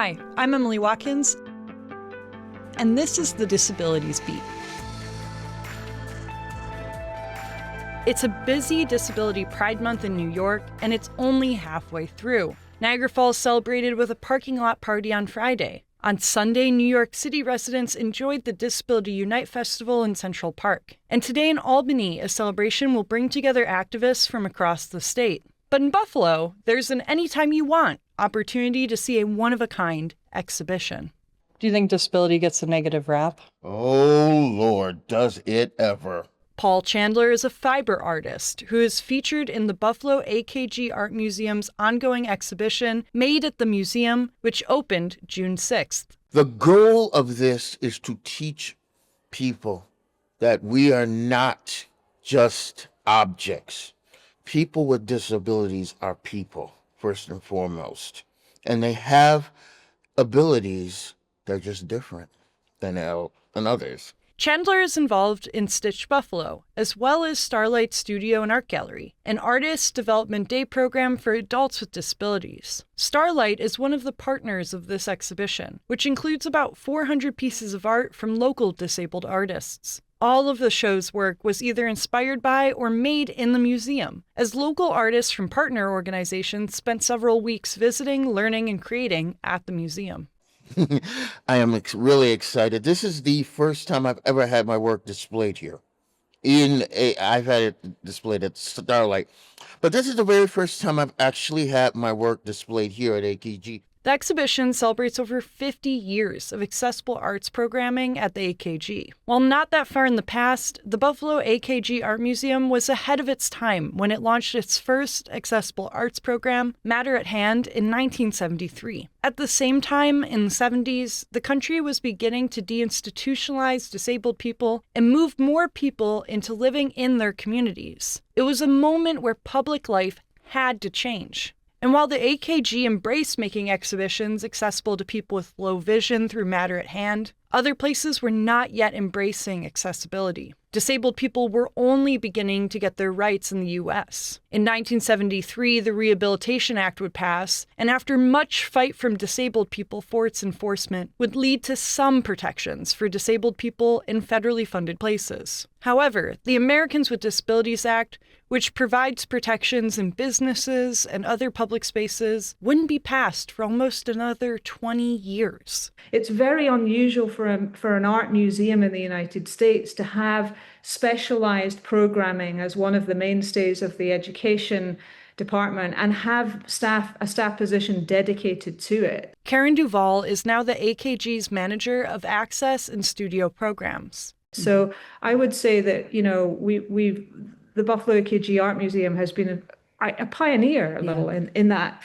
Hi, I'm Emily Watkins, and this is the Disabilities Beat. It's a busy Disability Pride Month in New York, and it's only halfway through. Niagara Falls celebrated with a parking lot party on Friday. On Sunday, New York City residents enjoyed the Disability Unite Festival in Central Park. And today in Albany, a celebration will bring together activists from across the state. But in Buffalo, there's an anytime you want opportunity to see a one-of-a-kind exhibition. Do you think disability gets a negative rap? Oh, Lord, does it ever. Paul Chandler is a fiber artist who is featured in the Buffalo AKG Art Museum's ongoing exhibition, Made at the Museum, which opened June 6th. The goal of this is to teach people that we are not just objects. People with disabilities are people, first and foremost. And they have abilities that are just different than others. Chandler is involved in Stitch Buffalo, as well as Starlight Studio and Art Gallery, an artist development day program for adults with disabilities. Starlight is one of the partners of this exhibition, which includes about 400 pieces of art from local disabled artists. All of the show's work was either inspired by or made in the museum, as local artists from partner organizations spent several weeks visiting, learning, and creating at the museum. I am really excited. This is the first time I've ever had my work displayed here. I've had it displayed at Starlight, but this is the very first time I've actually had my work displayed here at AKG. The exhibition celebrates over 50 years of accessible arts programming at the AKG. While not that far in the past, the Buffalo AKG Art Museum was ahead of its time when it launched its first accessible arts program, Matter at Hand, in 1973. At the same time, in the 70s, the country was beginning to deinstitutionalize disabled people and move more people into living in their communities. It was a moment where public life had to change. And while the AKG embraced making exhibitions accessible to people with low vision through Matter at Hand, other places were not yet embracing accessibility. Disabled people were only beginning to get their rights in the U.S. In 1973, the Rehabilitation Act would pass, and after much fight from disabled people for its enforcement, would lead to some protections for disabled people in federally funded places. However, the Americans with Disabilities Act, which provides protections in businesses and other public spaces, wouldn't be passed for almost another 20 years. It's very unusual for an art museum in the United States to have specialized programming as one of the mainstays of the education department and have a staff position dedicated to it. Karen Duvall is now the AKG's manager of access and studio programs. So I would say that, the Buffalo AKG Art Museum has been a pioneer a little in that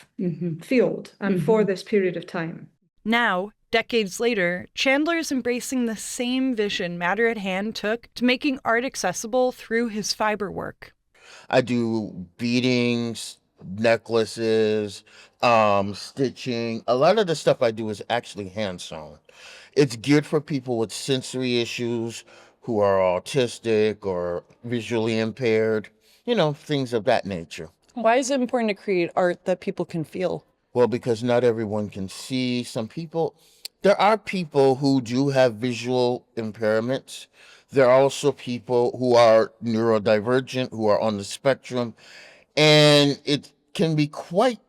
field and for this period of time. Now, decades later, Chandler is embracing the same vision Matter at Hand took to making art accessible through his fiber work. I do beadings, necklaces, stitching. A lot of the stuff I do is actually hand-sewn. It's geared for people with sensory issues, who are autistic or visually impaired, things of that nature. Why is it important to create art that people can feel? Well, because not everyone can see. There are people who do have visual impairments. There are also people who are neurodivergent, who are on the spectrum, and it can be quite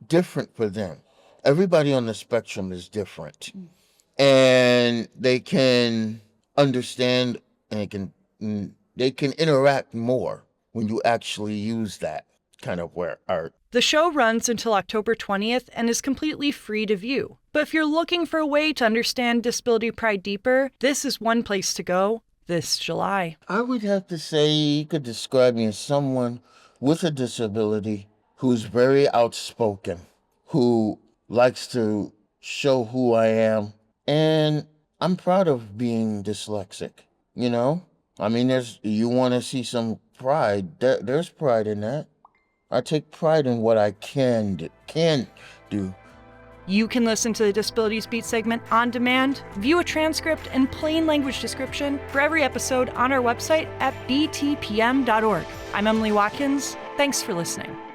different for them. Everybody on the spectrum is different, and they can understand and they can interact more when you actually use that kind of art. The show runs until October 20th and is completely free to view. But if you're looking for a way to understand Disability Pride deeper, this is one place to go this July. I would have to say you could describe me as someone with a disability who's very outspoken, who likes to show who I am, and I'm proud of being dyslexic, you want to see some pride, there's pride in that. I take pride in what I can do. You can listen to the Disabilities Beat segment on demand, view a transcript and plain language description for every episode on our website at btpm.org. I'm Emily Watkins. Thanks for listening.